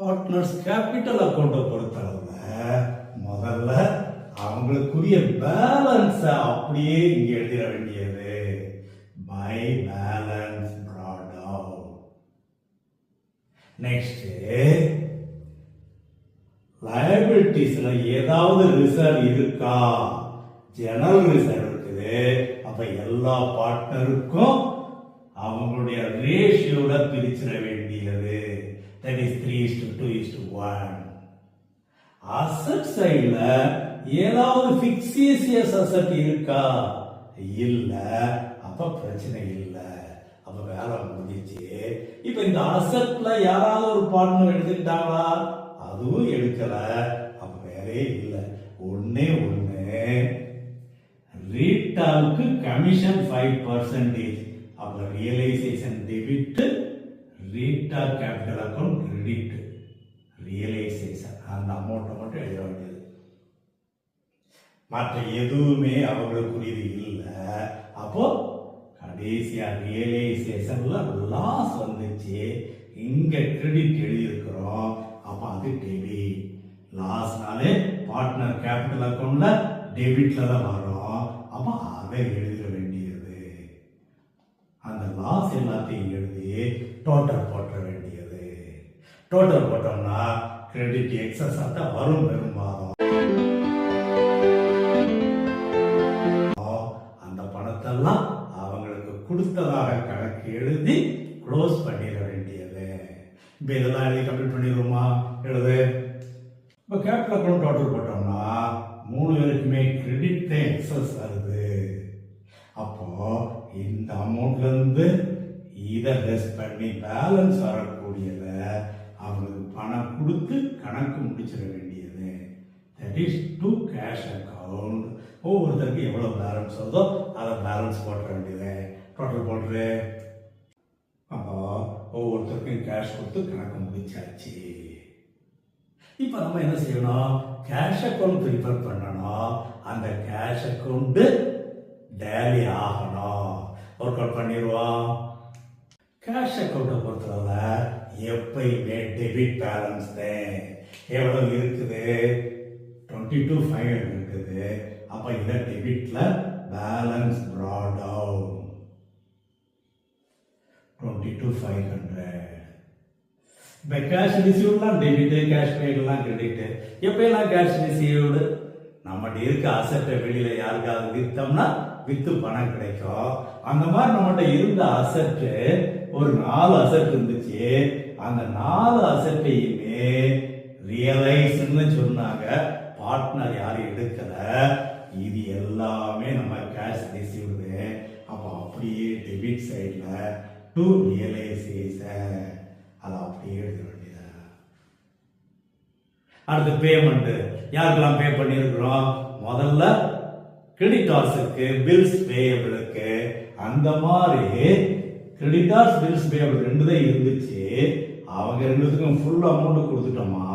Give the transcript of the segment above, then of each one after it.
Partners capital அக்கௌண்ட்டை பொறுத்தளவுல முதல்ல அவங்களுக்குரிய பேலன்ஸ அப்படியே இங்க எழுதிட வேண்டியது by balance brought out. Next லயபிலிட்டிஸ்ல ஏதாவது ரிசர்வ் இருக்கா? ஜெனரல் ரிசர்வ் இருக்குது. அப்ப எல்லா பார்ட்னருக்கும் அவங்களுடைய ரேஷியோட பிரிச்சிட வேண்டியது. That is 3:2:1. அசட் சைடுல ஏதாவது பிக்ஸியஸ் அசட் இருக்கா? இல்ல. அப்ப பிரச்சனை இல்ல. அப்ப வேலை முடிஞ்சிச்சு. இப்ப இந்த அசட்ல யாராவது ஒரு பார்ட்னர் எடுத்துக்கிட்டாங்களா? அதுவும் எடுக்கல. அப்ப வேலையே இல்ல. ஒண்ணு ரீட்டாவுக்கு கமிஷன் 5%. அப்ப realisation debit, Rita capital account credit. Realisation அந்த அமௌண்ட்டை மட்டும் எழுத வேண்டியது. மற்ற எதுவுமே அவங்களுக்குரியது இல்லை. அப்போ கடைசியா ரியலைசேஷன்ல லாஸ் வந்துச்சு. இங்க கிரெடிட் எழுதி இருக்கிறோம். அப்ப அது டெபிட். லாஸ்னாலே பார்ட்னர் கேபிட்டல் அக்கௌண்ட்ல டெபிட்ல தான் வரும். அப்ப அதை எழுதிட வேண்டியது. அந்த லாஸ் எல்லாத்தையும் எழுதி டோட்டல் போட்ட வேண்டியது. டோட்டல் போட்டோம்னா கிரெடிட் எக்ஸஸ் தான் வரும் பெரும்பாலும். அந்த பணத்தெல்லாம் அவங்களுக்கு கொடுத்ததாக கணக்கு எழுதி க்ளோஸ் பண்ணிட வேண்டியது. இப்போ இதெல்லாம் எழுதி கம்ப்ளீட் பண்ணிடுவோமா? எழுது. இப்போ கேபிட்டல் அக்கௌண்ட் டோட்டல் போட்டோம்னா 3 பேருக்குமே கிரெடிட் தான் எக்ஸஸ் வருது. அப்போ இந்த அமௌண்ட்ல இருந்து இதை லெஸ் பண்ணி பேலன்ஸ் வரக்கூடியத அவங்களுக்கு பணம் கொடுத்து கணக்கு முடிச்சிட வேண்டியது. That is to cash account. ஒவ்வொருத்தருக்கு எவ்வளவு பேலன்ஸ் வருதோ அதை பேலன்ஸ் போட்ட வேண்டியது. டோட்டல் போட்டு அப்போ ஒவ்வொருத்தருக்கும் கேஷ் கொடுத்து கணக்கு முடிச்சாச்சு. இப்போ நம்ம என்ன செய்யணும்? கேஷ் அக்கௌண்ட் ப்ரிப்பேர் பண்ணணும். அந்த கேஷ் அக்கௌண்ட் டேலி ஆகணும். ஒர்க் அவுட் பண்ணிடுவோம். கேஷ் அக்கௌண்ட்டை பொறுத்தவரை எப்பயுமே டெபிட் பேலன்ஸ் தான். எவ்வளவு இருக்குது? 22,500 இருக்குது. அப்ப இதை டெபிட்ல பேலன்ஸ் brought out 22,500. இப்போ கேஷ் ரிசீவ்லாம் டெபிட், கேஷ் பேட்லாம் கிரெடிட். எப்பெல்லாம் கேஷ் ரிசீவ்டு நம்மகிட்ட இருக்க அசட்டை வெளியில யாருக்காவது வித்தோம்னா வித்து பணம் கிடைக்கும். அந்த மாதிரி நம்மகிட்ட இருந்த அசட்டு ஒரு 4 அசட் இருந்துச்சு. அந்த 4 அசட்டையுமே ரியலைஸ்ன்னு சொன்னாங்க. பார்ட்னர் யாரும் எடுக்கல. இது எல்லாமே நம்ம கேஷ் ரிசீவ்டு. அப்போ அப்படியே டெபிட் சைட்ல டு ரியலைசேஷன் அதை அப்படியே எழுத வேண்டியது. அடுத்து பேமெண்ட் யாருக்கெல்லாம் பே பண்ணியிருக்கிறோம்? முதல்ல கிரெடிட்டார்ஸுக்கு, பில்ஸ் பேயபிளுக்கு. அந்த மாதிரி கிரெடிட்டார்ஸ் பில்ஸ் பேயபிள் 2 தான் இருந்துச்சு. அவங்க 2த்துக்கும் ஃபுல் அமௌண்ட் கொடுத்துட்டோமா,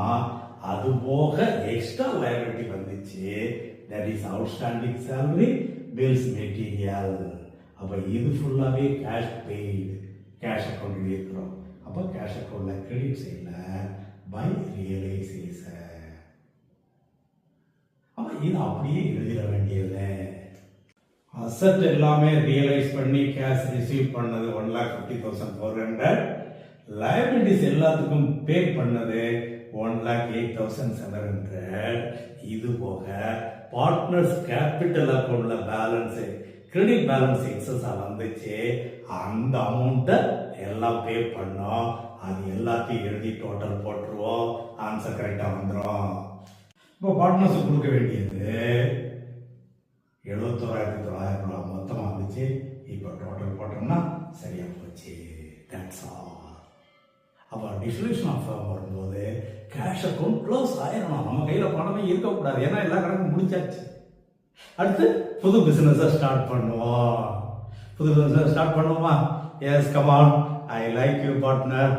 அது போக எக்ஸ்ட்ரா லயபிலிட்டி வந்துச்சு. That is outstanding salary, bills material. அப்ப இது ஃபுல்லாவே கேஷ் பெய்டு, கேஷ் அக்கௌண்ட் இருக்கிறோம். அப்ப கேஷ் அக்கௌண்ட்ல கிரெடிட் சைட்ல பை ரியலைசேஷன். அப்ப இது அப்படியே எழுதிட வேண்டியது. அசட் எல்லாமே ரியலைஸ் பண்ணி கேஷ் ரிசீவ் பண்ணது 1,50,400. லயபிலிட்டிஸ் எல்லாத்துக்கும் பே பண்ணது 1,08,700. இது போக பார்ட்னர்ஸ் கேபிட்டல் அக்கௌண்ட்ல பேலன்ஸ், கிரெடிட் பேலன்ஸ் எக்ஸஸா வந்துச்சு. அந்த அமௌண்ட்டை எல்லாம் பே பண்ணோம். அது எல்லாத்தையும் எழுதி டோட்டல் போட்டுருவோம். ஆன்சர் கரெக்டா வந்துடும். இப்போ பார்ட்னர்ஸ் கொடுக்க வேண்டியது 71,900 ரூபாய் மொத்தமா வந்துச்சு. இப்போ டோட்டல் போட்டோம்னா சரியா போச்சு. That's all. அப்போ டிஸ்ட்ரிபியூஷன் ஆஃப் வரும்போது கேஷ் அக்கௌண்ட் க்ளோஸ் ஆயிடணும். நம்ம கையில் பணமே இருக்கக்கூடாது. ஏன்னா எல்லா கணக்கும் முடிச்சாச்சு. அடுத்து புது பிசினஸை ஸ்டார்ட் பண்ணுவோம். புது பிசினஸ் ஸ்டார்ட் பண்ணுவோமா? Yes, come on. I like you partner.